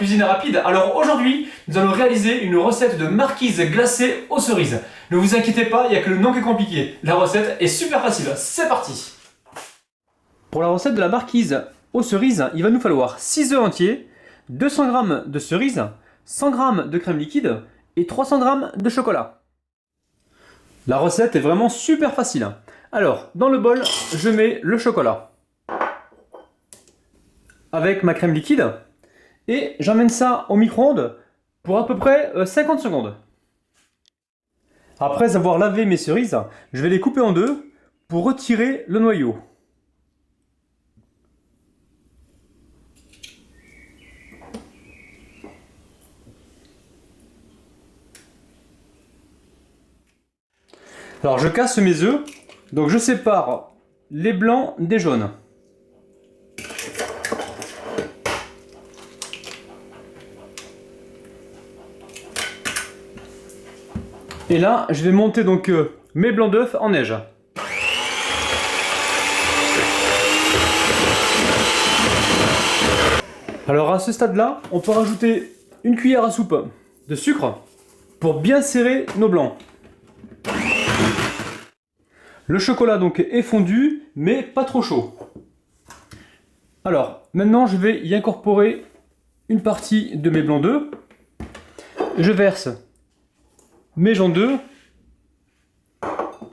Cuisine Rapide. Alors aujourd'hui, nous allons réaliser une recette de marquise glacée aux cerises. Ne vous inquiétez pas, il n'y a que le nom qui est compliqué. La recette est super facile, c'est parti. Pour la recette de la marquise aux cerises, il va nous falloir 6 œufs entiers, 200 g de cerises, 100 g de crème liquide et 300 g de chocolat. La recette est vraiment super facile. Alors, dans le bol, je mets le chocolat avec ma crème liquide et j'emmène ça au micro-ondes pour à peu près 50 secondes. Après avoir lavé mes cerises, je vais les couper en deux pour retirer le noyau. Alors je casse mes œufs, donc je sépare les blancs des jaunes. Et là, je vais monter donc mes blancs d'œufs en neige. Alors à ce stade-là, on peut rajouter une cuillère à soupe de sucre pour bien serrer nos blancs. Le chocolat donc est fondu, mais pas trop chaud. Alors, maintenant je vais y incorporer une partie de mes blancs d'œufs. Je verse mes jaunes d'œufs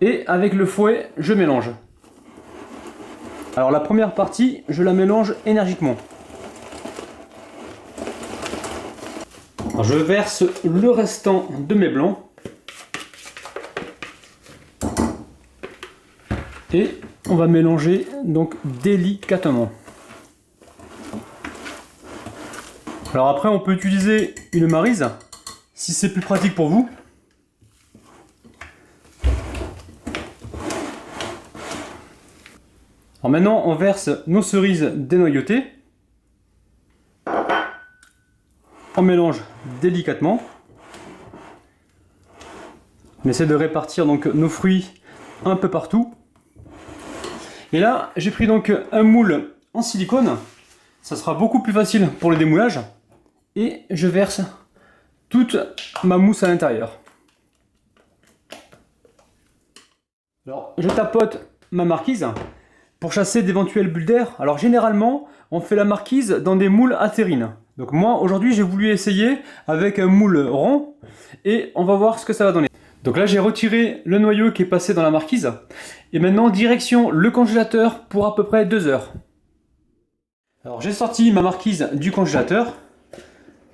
et avec le fouet, je mélange. Alors la première partie, je la mélange énergiquement. Alors, je verse le restant de mes blancs. Et on va mélanger donc délicatement. Alors après on peut utiliser une maryse si c'est plus pratique pour vous. Alors maintenant on verse nos cerises dénoyautées. On mélange délicatement. On essaie de répartir donc nos fruits un peu partout. Et là, j'ai pris donc un moule en silicone. Ça sera beaucoup plus facile pour le démoulage. Et je verse toute ma mousse à l'intérieur. Alors, je tapote ma marquise pour chasser d'éventuelles bulles d'air. Alors, généralement, on fait la marquise dans des moules à terrine. Donc moi, aujourd'hui, j'ai voulu essayer avec un moule rond. Et on va voir ce que ça va donner. Donc là j'ai retiré le noyau qui est passé dans la marquise. Et maintenant direction le congélateur pour à peu près 2 heures. Alors j'ai sorti ma marquise du congélateur.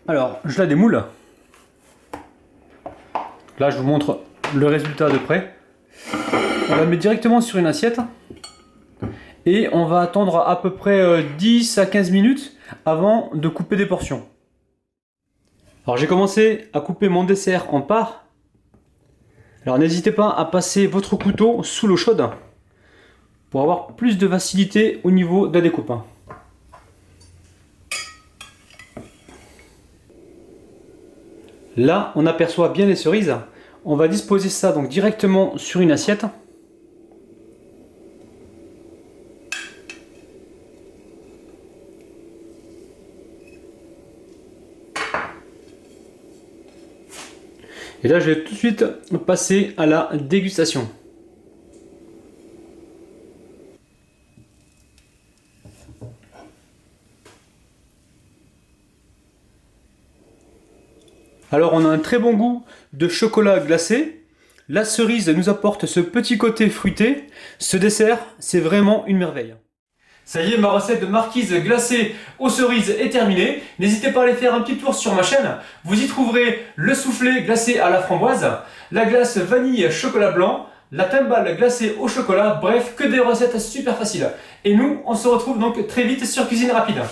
Alors je la démoule. Là je vous montre le résultat de près. On la met directement sur une assiette. Et on va attendre à peu près 10 à 15 minutes avant de couper des portions. Alors j'ai commencé à couper mon dessert en parts. Alors n'hésitez pas à passer votre couteau sous l'eau chaude pour avoir plus de facilité au niveau de la découpe. Là, on aperçoit bien les cerises. On va disposer ça donc directement sur une assiette. Et là, je vais tout de suite passer à la dégustation. Alors, on a un très bon goût de chocolat glacé. La cerise nous apporte ce petit côté fruité. Ce dessert, c'est vraiment une merveille. Ça y est, ma recette de marquise glacée aux cerises est terminée. N'hésitez pas à aller faire un petit tour sur ma chaîne. Vous y trouverez le soufflé glacé à la framboise, la glace vanille chocolat blanc, la timbale glacée au chocolat. Bref, que des recettes super faciles. Et nous, on se retrouve donc très vite sur Cuisine Rapide.